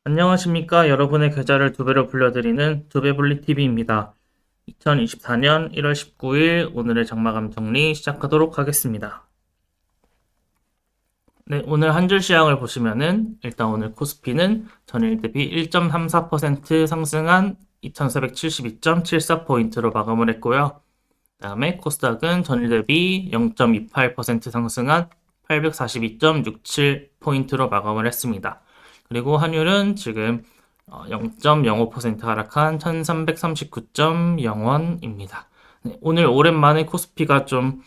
안녕하십니까. 여러분의 계좌를 두 배로 불려드리는 두배불리TV입니다. 2024년 1월 19일 오늘의 장마감 정리 시작하도록 하겠습니다. 네, 오늘 한 줄 시황을 보시면은 일단 오늘 코스피는 전일 대비 1.34% 상승한 2472.74포인트로 마감을 했고요. 그다음에 코스닥은 전일 대비 0.28% 상승한 842.67포인트로 마감을 했습니다. 그리고 환율은 지금 0.05% 하락한 1339.0원입니다. 네, 오늘 오랜만에 코스피가 좀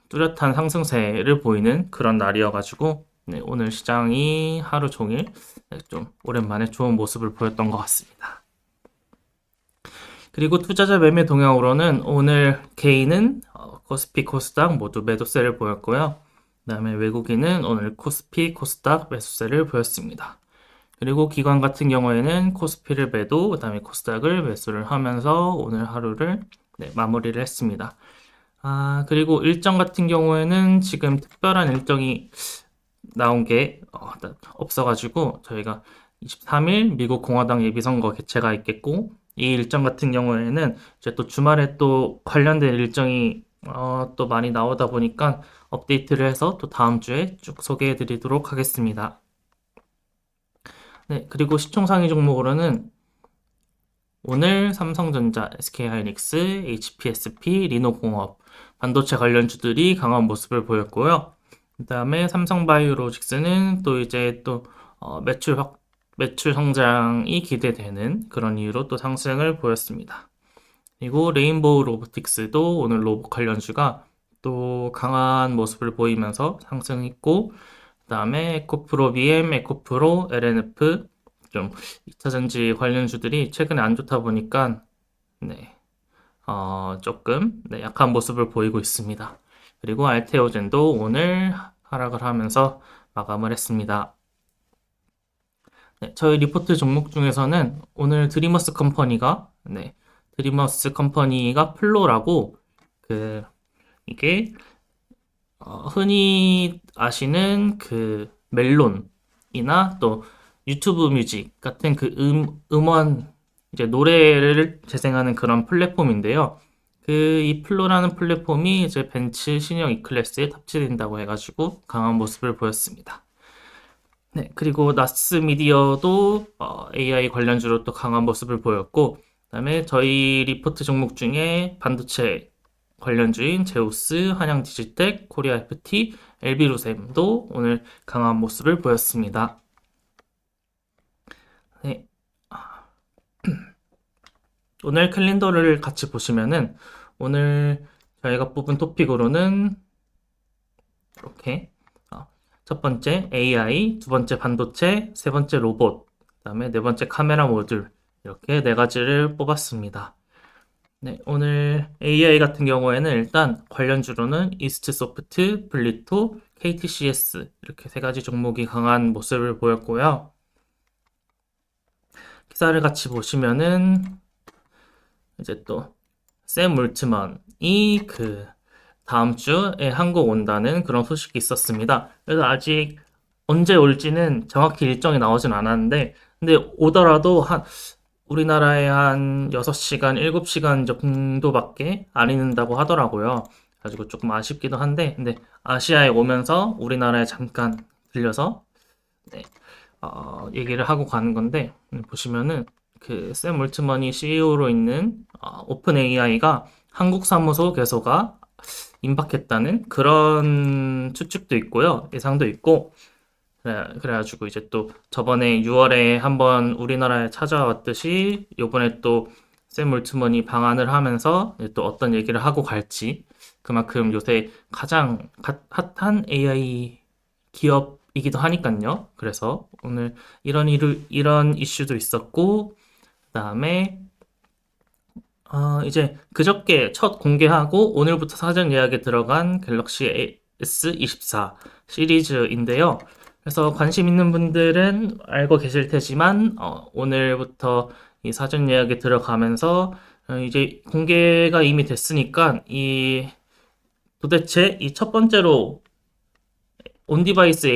뚜렷한 상승세를 보이는 그런 날이어가지고 네, 오늘 시장이 하루 종일 좀 오랜만에 좋은 모습을 보였던 것 같습니다. 그리고 투자자 매매 동향으로는 오늘 개인은 코스피, 코스닥 모두 매도세를 보였고요. 그 다음에 외국인은 오늘 코스피, 코스닥 매수세를 보였습니다. 그리고 기관 같은 경우에는 코스피를 매도, 그 다음에 코스닥을 매수를 하면서 오늘 하루를 마무리를 했습니다. 그리고 일정 같은 경우에는 지금 특별한 일정이 나온 게 없어가지고 저희가 23일 미국 공화당 예비선거 개최가 있겠고 이 일정 같은 경우에는 이제 또 주말에 또 관련된 일정이 또 많이 나오다 보니까 업데이트를 해서 또 다음 주에 쭉 소개해 드리도록 하겠습니다. 네, 그리고 시총상위 종목으로는 오늘 삼성전자, SK하이닉스, HPSP, 리노공업, 반도체 관련주들이 강한 모습을 보였고요. 그 다음에 삼성바이오로직스는 또 이제 또 매출 성장이 기대되는 그런 이유로 또 상승을 보였습니다. 그리고 레인보우 로보틱스도 오늘 로봇 관련주가 또 강한 모습을 보이면서 상승했고, 그 다음에 에코프로 BM, 에코프로, LNF 좀 2차전지 관련주들이 최근에 안 좋다 보니까 네, 조금 약한 모습을 보이고 있습니다. 그리고 알테오젠도 오늘 하락을 하면서 마감을 했습니다. 네, 저희 리포트 종목 중에서는 오늘 드리머스 컴퍼니가 플로라고 이게 흔히 아시는 그 멜론이나 또 유튜브 뮤직 같은 그 음원 이제 노래를 재생하는 그런 플랫폼인데요. 이 플로라는 플랫폼이 이제 벤츠 신형 E클래스에 탑재된다고 해가지고 강한 모습을 보였습니다. 네, 그리고 나스 미디어도 AI 관련주로 또 강한 모습을 보였고, 그다음에 저희 리포트 종목 중에 반도체 관련주인 제우스, 한양 디지텍, 코리아 FT, LB루셈도 오늘 강한 모습을 보였습니다. 네. 오늘 캘린더를 같이 보시면은 오늘 저희가 뽑은 토픽으로는 이렇게 첫 번째 AI, 두 번째 반도체, 세 번째 로봇, 그다음에 네 번째 카메라 모듈 이렇게 네 가지를 뽑았습니다. 네, 오늘 AI 같은 경우에는 일단 관련주로는 이스트소프트, 블리토, KTCS 이렇게 세 가지 종목이 강한 모습을 보였고요. 기사를 같이 보시면은 이제 또 샘 울트먼이 다음 주에 한국 온다는 그런 소식이 있었습니다. 그래서 아직 언제 올지는 정확히 일정이 나오진 않았는데 근데 오더라도 우리나라에 한 6시간, 7시간 정도밖에 안 있는다고 하더라고요. 가지고 조금 아쉽기도 한데 근데 아시아에 오면서 우리나라에 잠깐 들려서 네, 얘기를 하고 가는 건데 보시면은 샘 올트먼이 CEO로 있는 오픈 AI가 한국 사무소 개소가 임박했다는 그런 추측도 있고요. 예상도 있고 그래가지고 이제 또 저번에 6월에 한번 우리나라에 찾아왔듯이 요번에 또 샘 올트먼이 방한을 하면서 또 어떤 얘기를 하고 갈지 그만큼 요새 가장 핫한 AI 기업이기도 하니까요. 그래서 오늘 이런 이슈도 있었고 그다음에 이제 그저께 첫 공개하고 오늘부터 사전 예약에 들어간 갤럭시 S24 시리즈인데요. 그래서 관심 있는 분들은 알고 계실 테지만 오늘부터 이 사전 예약에 들어가면서 이제 공개가 이미 됐으니까 도대체 이 첫 번째로 온디바이스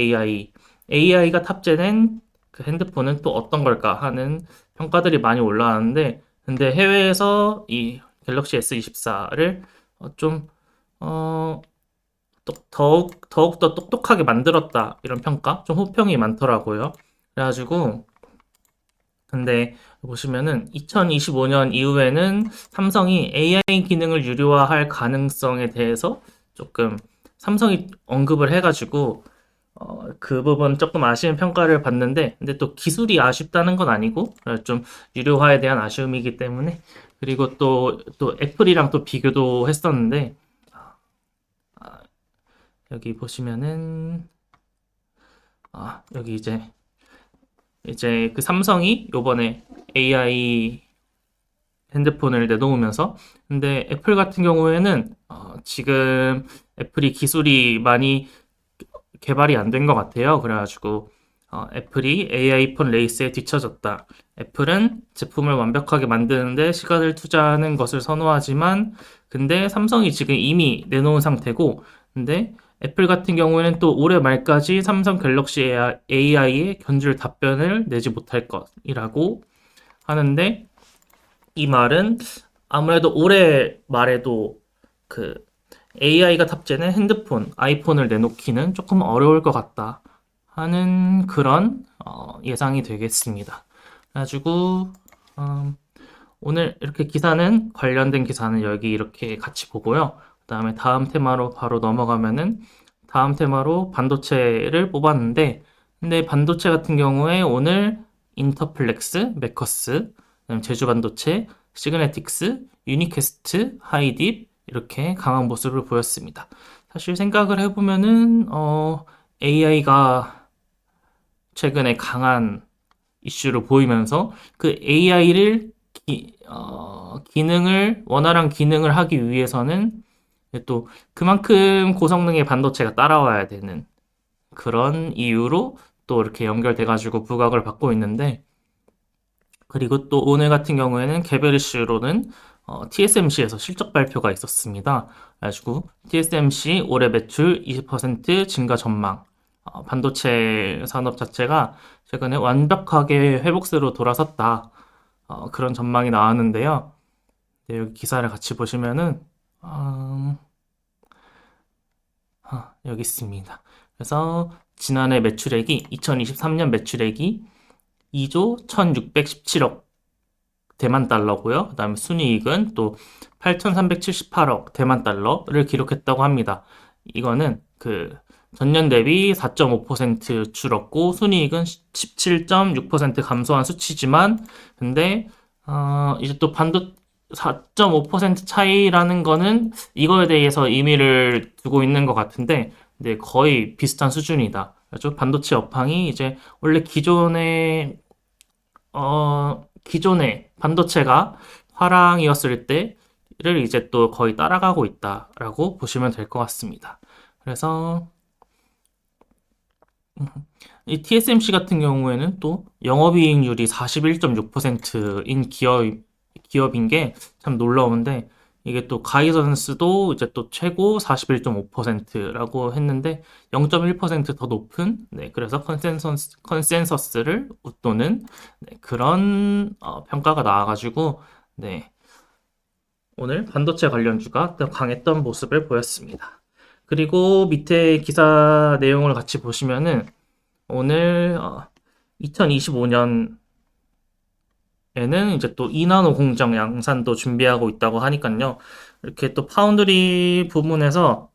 AI가 탑재된 그 핸드폰은 또 어떤 걸까 하는 평가들이 많이 올라왔는데, 근데 해외에서 이 갤럭시 S24를 좀 더욱더 똑똑하게 만들었다 이런 평가, 좀 호평이 많더라고요. 그래가지고 근데 보시면은 2025년 이후에는 삼성이 AI 기능을 유료화할 가능성에 대해서 조금 삼성이 언급을 해가지고 그 부분 조금 아쉬운 평가를 받는데, 근데 또 기술이 아쉽다는 건 아니고 좀 유료화에 대한 아쉬움이기 때문에. 그리고 또 애플이랑 또 비교도 했었는데, 여기 보시면은 여기 이제 그 삼성이 요번에 AI 핸드폰을 내놓으면서, 근데 애플 같은 경우에는 지금 애플이 기술이 많이 개발이 안 된 것 같아요. 그래가지고 애플이 AI 폰 레이스에 뒤처졌다. 애플은 제품을 완벽하게 만드는데 시간을 투자하는 것을 선호하지만, 근데 삼성이 지금 이미 내놓은 상태고, 근데 애플 같은 경우에는 또 올해 말까지 삼성 갤럭시 AI에 견줄 답변을 내지 못할 것이라고 하는데, 이 말은 아무래도 올해 말에도 그 AI가 탑재된 핸드폰, 아이폰을 내놓기는 조금 어려울 것 같다 하는 그런 예상이 되겠습니다. 그래가지고 오늘 이렇게 기사는, 관련된 기사는 여기 이렇게 같이 보고요. 그다음에 다음 테마로 바로 넘어가면은, 다음 테마로 반도체를 뽑았는데, 근데 반도체 같은 경우에 오늘 인터플렉스, 메커스, 그다음에 제주반도체, 시그네틱스, 유니캐스트, 하이딥 이렇게 강한 모습을 보였습니다. 사실 생각을 해보면은 AI가 최근에 강한 이슈를 보이면서 그 AI를 원활한 기능을 하기 위해서는 또 그만큼 고성능의 반도체가 따라와야 되는 그런 이유로 또 이렇게 연결돼가지고 부각을 받고 있는데, 그리고 또 오늘 같은 경우에는 개별 이슈로는 TSMC에서 실적 발표가 있었습니다. 그래가지고 TSMC 올해 매출 20% 증가 전망, 반도체 산업 자체가 최근에 완벽하게 회복세로 돌아섰다. 그런 전망이 나왔는데요. 네, 여기 기사를 같이 보시면은 여기 있습니다. 그래서 지난해 매출액이, 2023년 매출액이 2조 1617억 대만 달러고요. 그다음에 순이익은 또 8,378억 대만 달러를 기록했다고 합니다. 이거는 그 전년 대비 4.5% 줄었고 순이익은 17.6% 감소한 수치지만, 근데 이제 또 4.5% 차이라는 거는 이거에 대해서 의미를 두고 있는 것 같은데, 근데 거의 비슷한 수준이다. 그래서 반도체 업황이 이제 원래 기존의 반도체가 화랑이었을 때를 이제 또 거의 따라가고 있다라고 보시면 될 것 같습니다. 그래서 이 TSMC 같은 경우에는 또 영업이익률이 41.6%인 기업인 게 참 놀라운데, 이게 또 가이던스도 이제 또 최고 41.5%라고 했는데 0.1%더 높은, 네, 그래서 컨센서스를 웃도는, 네, 그런 평가가 나와가지고, 네, 오늘 반도체 관련주가 더 강했던 모습을 보였습니다. 그리고 밑에 기사 내용을 같이 보시면은 오늘 2025년 에는 이제 또 이나노 공정 양산도 준비하고 있다고 하니까요. 이렇게 또 파운드리 부문에서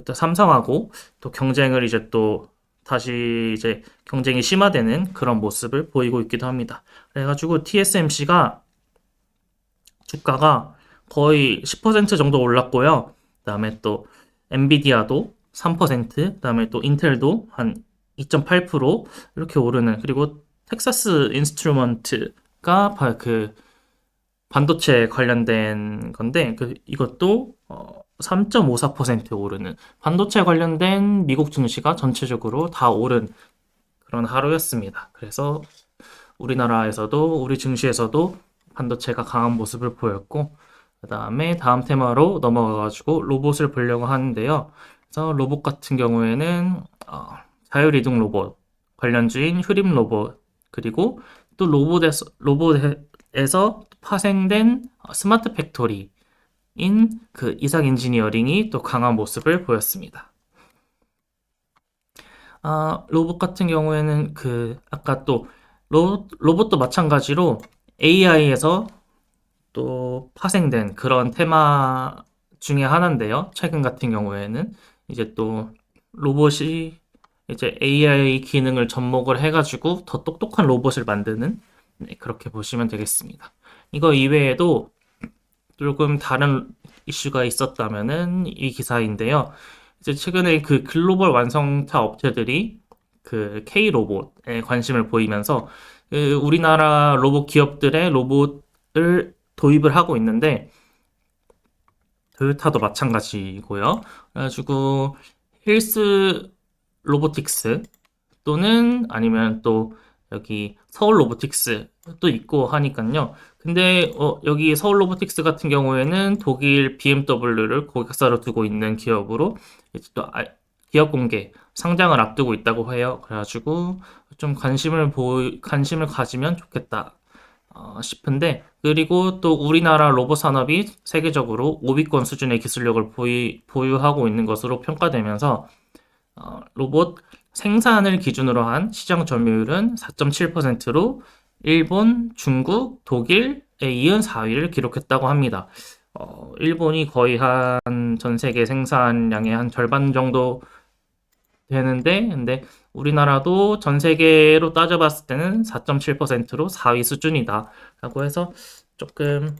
또 삼성하고 또 경쟁을 이제 또 다시 이제 경쟁이 심화되는 그런 모습을 보이고 있기도 합니다. 그래가지고 TSMC가 주가가 거의 10% 정도 올랐고요. 그다음에 또 엔비디아도 3%, 그다음에 또 인텔도 한 2.8% 이렇게 오르는, 그리고 텍사스 인스트루먼트가 그 반도체 관련된 건데, 이것도 3.54% 오르는, 반도체 관련된 미국 증시가 전체적으로 다 오른 그런 하루였습니다. 그래서 우리나라에서도, 우리 증시에서도 반도체가 강한 모습을 보였고, 그 다음에 다음 테마로 넘어가가지고 로봇을 보려고 하는데요. 그래서 로봇 같은 경우에는 자율이동 로봇, 관련주인 휴림 로봇, 그리고 또 로봇에서 파생된 스마트 팩토리인 그 이삭 엔지니어링이 또 강한 모습을 보였습니다. 로봇 같은 경우에는 아까 또 로봇도 마찬가지로 AI에서 또 파생된 그런 테마 중에 하나인데요. 최근 같은 경우에는 이제 또 로봇이 이제 AI 기능을 접목을 해가지고 더 똑똑한 로봇을 만드는, 네, 그렇게 보시면 되겠습니다. 이거 이외에도 조금 다른 이슈가 있었다면은 이 기사인데요. 이제 최근에 그 글로벌 완성차 업체들이 그 K 로봇에 관심을 보이면서 그 우리나라 로봇 기업들의 로봇을 도입을 하고 있는데, 토요타도 마찬가지고요. 그래가지고 힐스 로보틱스 또는 아니면 또 여기 서울 로보틱스 또 있고 하니까요. 근데 여기 서울 로보틱스 같은 경우에는 독일 BMW를 고객사로 두고 있는 기업으로 이제 또 기업 공개 상장을 앞두고 있다고 해요. 그래가지고 좀 관심을 가지면 좋겠다 싶은데, 그리고 또 우리나라 로봇 산업이 세계적으로 5위권 수준의 기술력을 보유하고 있는 것으로 평가되면서 로봇 생산을 기준으로 한 시장 점유율은 4.7%로 일본, 중국, 독일에 이은 4위를 기록했다고 합니다. 일본이 거의 한 전 세계 생산량의 한 절반 정도 되는데, 근데 우리나라도 전 세계로 따져봤을 때는 4.7%로 4위 수준이다 라고 해서 조금은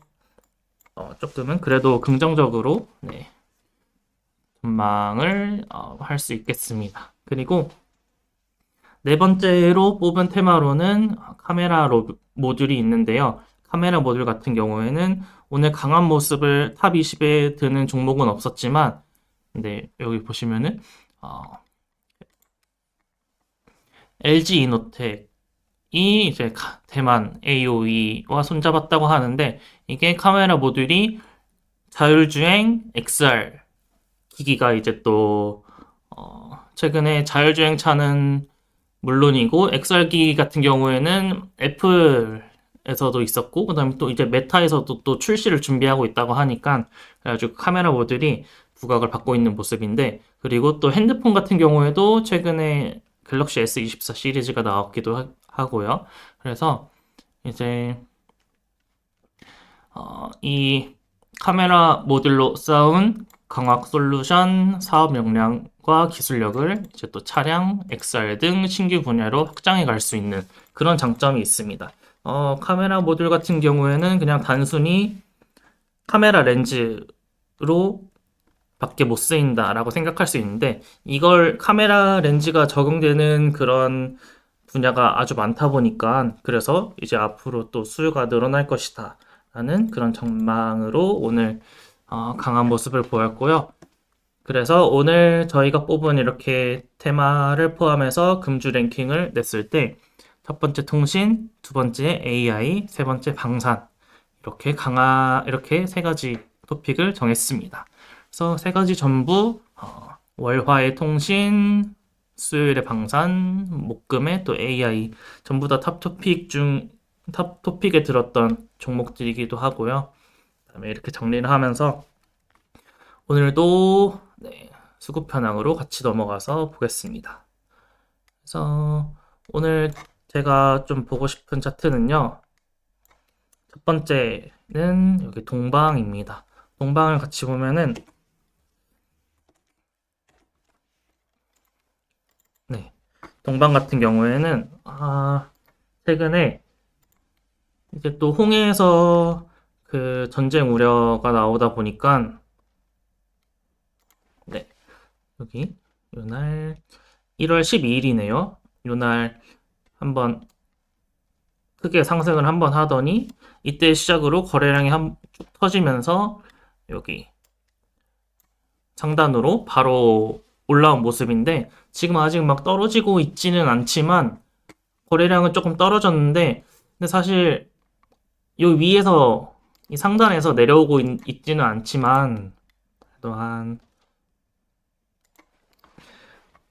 그래도 긍정적으로, 네, 전망을 할 수 있겠습니다. 그리고 네 번째로 뽑은 테마로는 카메라 모듈이 있는데요. 카메라 모듈 같은 경우에는 오늘 강한 모습을 탑 20에 드는 종목은 없었지만, 근데 여기 보시면은 LG 이노텍이 이제 대만 AOE와 손잡았다고 하는데, 이게 카메라 모듈이 자율주행 XR 기기가 이제 또 최근에 자율주행 차는 물론이고 XR 기기 같은 경우에는 애플에서도 있었고, 그다음에 또 이제 메타에서도 또 출시를 준비하고 있다고 하니까, 그래가지고 카메라 모듈이 부각을 받고 있는 모습인데, 그리고 또 핸드폰 같은 경우에도 최근에 갤럭시 S24 시리즈가 나왔기도 하고요. 그래서 이제 이 카메라 모듈로 쌓은 광학 솔루션 사업 역량과 기술력을 이제 또 차량, XR 등 신규 분야로 확장해 갈 수 있는 그런 장점이 있습니다. 카메라 모듈 같은 경우에는 그냥 단순히 카메라 렌즈로 밖에 못 쓰인다라고 생각할 수 있는데, 이걸 카메라 렌즈가 적용되는 그런 분야가 아주 많다 보니까, 그래서 이제 앞으로 또 수요가 늘어날 것이다 라는 그런 전망으로 오늘 강한 모습을 보였고요. 그래서 오늘 저희가 뽑은 이렇게 테마를 포함해서 금주 랭킹을 냈을 때, 첫 번째 통신, 두 번째 AI, 세 번째 방산, 이렇게 세 가지 토픽을 정했습니다. 그래서 세 가지 전부 월화의 통신, 수요일의 방산, 목금의 또 AI 전부 다 탑 토픽에 들었던 종목들이기도 하고요. 그다음에 이렇게 정리를 하면서 오늘도, 네, 수급 현황으로 같이 넘어가서 보겠습니다. 그래서 오늘 제가 좀 보고 싶은 차트는요. 첫 번째는 여기 동방입니다. 동방을 같이 보면은, 네, 동방 같은 경우에는 최근에 이제 또 홍해에서 그 전쟁 우려가 나오다 보니까, 네, 여기 요날 1월 12일이네요. 요날 한번 크게 상승을 한번 하더니 이때 시작으로 거래량이 쭉 터지면서 여기 상단으로 바로 올라온 모습인데, 지금 아직 막 떨어지고 있지는 않지만 거래량은 조금 떨어졌는데, 근데 사실 요 위에서 이 상단에서 내려오고 있지는 않지만 또 한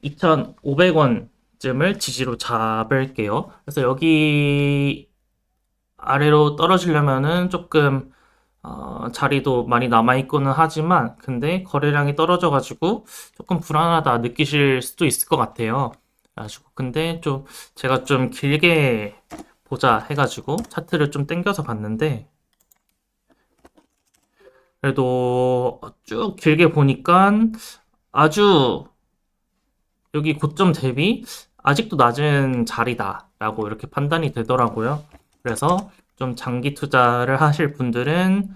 2,500원 쯤을 지지로 잡을게요. 그래서 여기 아래로 떨어지려면은 조금 자리도 많이 남아있고는 하지만 근데 거래량이 떨어져가지고 조금 불안하다 느끼실 수도 있을 것 같아요. 그래가지고 근데 좀 제가 좀 길게 보자 해가지고 차트를 좀 땡겨서 봤는데 그래도 쭉 길게 보니까 아주 여기 고점 대비 아직도 낮은 자리다라고 이렇게 판단이 되더라고요. 그래서 좀 장기 투자를 하실 분들은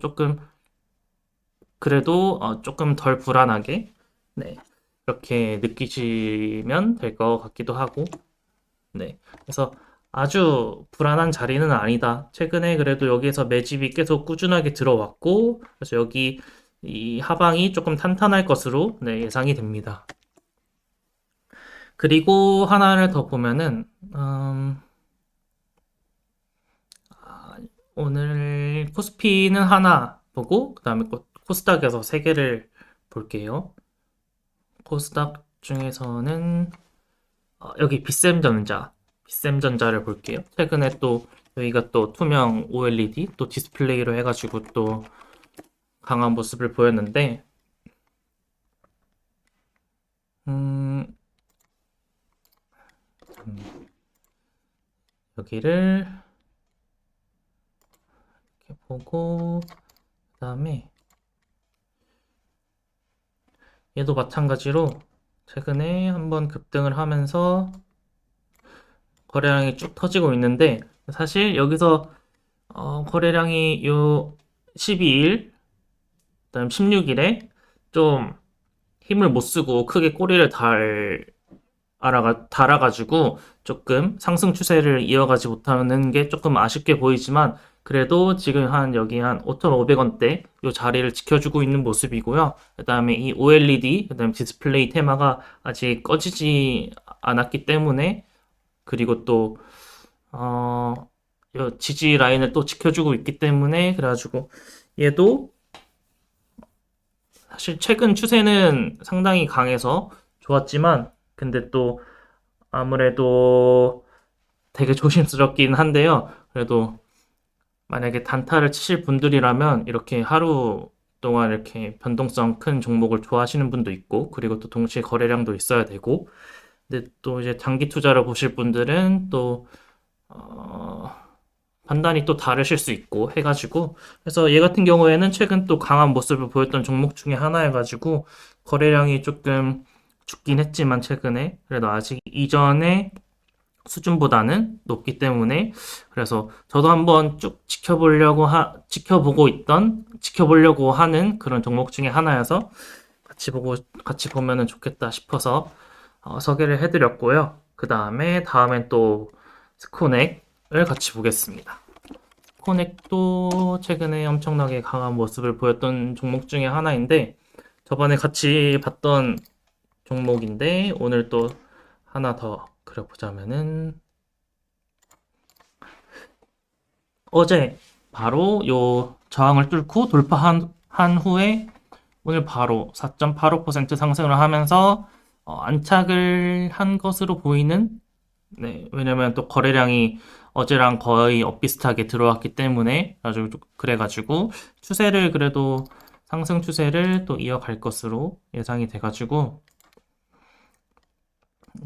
조금 그래도 조금 덜 불안하게 네, 이렇게 느끼시면 될 것 같기도 하고 네. 그래서 아주 불안한 자리는 아니다. 최근에 그래도 여기에서 매집이 계속 꾸준하게 들어왔고 그래서 여기 이 하방이 조금 탄탄할 것으로 네, 예상이 됩니다. 그리고 하나를 더 보면은 오늘 코스피는 하나 보고 그다음에 코스닥에서 세 개를 볼게요. 코스닥 중에서는 여기 빗셈전자를 볼게요. 최근에 또 여기가 또 투명 OLED 또 디스플레이로 해가지고 또 강한 모습을 보였는데 음, 여기를 이렇게 보고 그다음에 얘도 마찬가지로 최근에 한번 급등을 하면서 거래량이 쭉 터지고 있는데 사실 여기서 거래량이 요 12일 그다음 16일에 좀 힘을 못 쓰고 크게 꼬리를 달아가지고 조금 상승 추세를 이어가지 못하는 게 조금 아쉽게 보이지만 그래도 지금 여기 한 5,500원대 이 자리를 지켜주고 있는 모습이고요. 그 다음에 이 OLED, 그 다음에 디스플레이 테마가 아직 꺼지지 않았기 때문에 그리고 또 요 지지 라인을 또 지켜주고 있기 때문에 그래가지고 얘도 사실 최근 추세는 상당히 강해서 좋았지만 근데 또 아무래도 되게 조심스럽긴 한데요. 그래도 만약에 단타를 치실 분들이라면 이렇게 하루 동안 이렇게 변동성 큰 종목을 좋아하시는 분도 있고 그리고 또 동시에 거래량도 있어야 되고 근데 또 이제 장기 투자를 보실 분들은 또 어, 판단이 또 다르실 수 있고 해가지고 그래서 얘 같은 경우에는 최근 또 강한 모습을 보였던 종목 중에 하나여가지고 거래량이 조금 죽긴 했지만 최근에 그래도 아직 이전에 수준보다는 높기 때문에 그래서 저도 한번 쭉 지켜보려고 하는 그런 종목 중에 하나여서 같이 보면은 좋겠다 싶어서 소개를 해드렸고요. 그 다음엔 또 스코넥을 같이 보겠습니다. 스코넥도 최근에 엄청나게 강한 모습을 보였던 종목 중에 하나인데 저번에 같이 봤던 종목인데 오늘 또 하나 더 그려보자면은 어제 바로 요 저항을 뚫고 돌파한 후에 오늘 바로 4.85% 상승을 하면서 안착을 한 것으로 보이는 네, 왜냐면 또 거래량이 어제랑 거의 엇비슷하게 들어왔기 때문에 그래가지고 추세를 그래도 상승 추세를 또 이어갈 것으로 예상이 돼가지고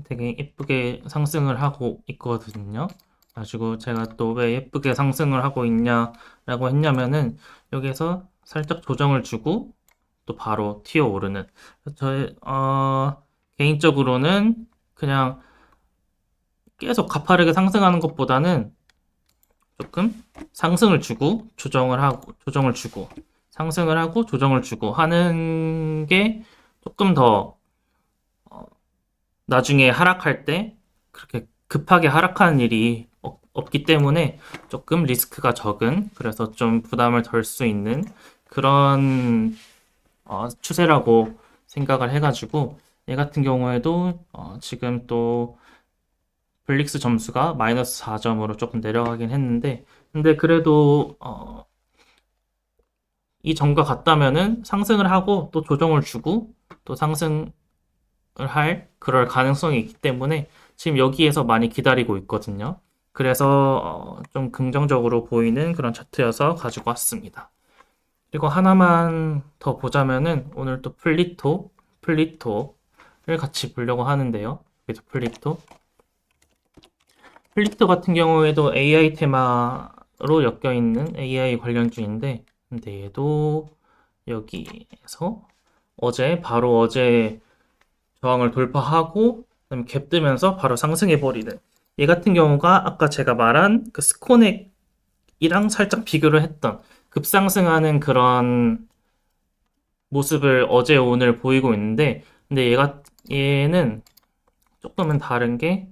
되게 예쁘게 상승을 하고 있거든요. 가지고 제가 또 왜 예쁘게 상승을 하고 있냐라고 했냐면은 여기서 살짝 조정을 주고 또 바로 튀어오르는 저의 개인적으로는 그냥 계속 가파르게 상승하는 것보다는 조금 상승을 주고 조정을 주고 상승을 하고 조정을 주고 하는 게 조금 더 나중에 하락할 때 그렇게 급하게 하락하는 일이 없기 때문에 조금 리스크가 적은 그래서 좀 부담을 덜 수 있는 그런 추세라고 생각을 해가지고 얘 같은 경우에도 지금 또 블릭스 점수가 마이너스 4점으로 조금 내려가긴 했는데 근데 그래도 이 점과 같다면은 상승을 하고 또 조정을 주고 또 상승 할 그럴 가능성이 있기 때문에 지금 여기에서 많이 기다리고 있거든요. 그래서 좀 긍정적으로 보이는 그런 차트여서 가지고 왔습니다. 그리고 하나만 더 보자면은 오늘 또 플리토를 같이 보려고 하는데요. 여기도 플리토 같은 경우에도 AI 테마로 엮여 있는 AI 관련주인데, 근데 얘도 여기에서 바로 어제 저항을 돌파하고 그다음에 갭 뜨면서 바로 상승해 버리는 얘 같은 경우가 아까 제가 말한 그 스코넥이랑 살짝 비교를 했던 급상승하는 그런 모습을 어제 오늘 보이고 있는데, 근데 얘는 조금은 다른 게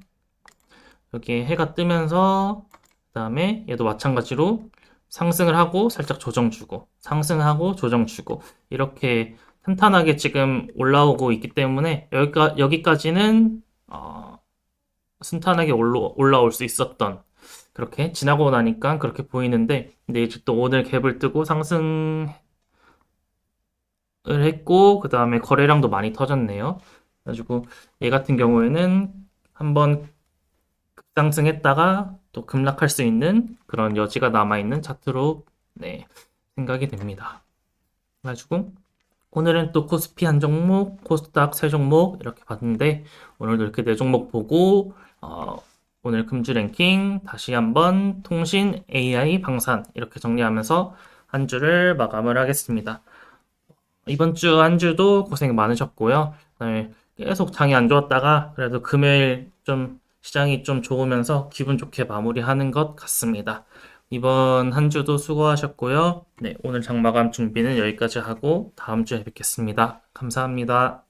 여기 해가 뜨면서 그다음에 얘도 마찬가지로 상승을 하고 살짝 조정 주고 상승하고 조정 주고 이렇게 탄탄하게 지금 올라오고 있기 때문에 여기까지는 순탄하게 올라올 수 있었던, 그렇게 지나고 나니까 그렇게 보이는데, 근데 이제 또 오늘 갭을 뜨고 상승을 했고 그 다음에 거래량도 많이 터졌네요. 그래가지고 얘 같은 경우에는 한번 급상승했다가 또 급락할 수 있는 그런 여지가 남아있는 차트로, 네, 생각이 됩니다. 그래가지고 오늘은 또 코스피 한 종목, 코스닥 세 종목 이렇게 봤는데, 오늘도 이렇게 네 종목 보고 오늘 금주 랭킹 다시 한번 통신, AI, 방산 이렇게 정리하면서 한 주를 마감을 하겠습니다. 이번 주 한 주도 고생 많으셨고요. 네, 계속 장이 안 좋았다가 그래도 금요일 좀 시장이 좀 좋으면서 기분 좋게 마무리하는 것 같습니다. 이번 한 주도 수고하셨고요. 네, 오늘 장 마감 준비는 여기까지 하고 다음 주에 뵙겠습니다. 감사합니다.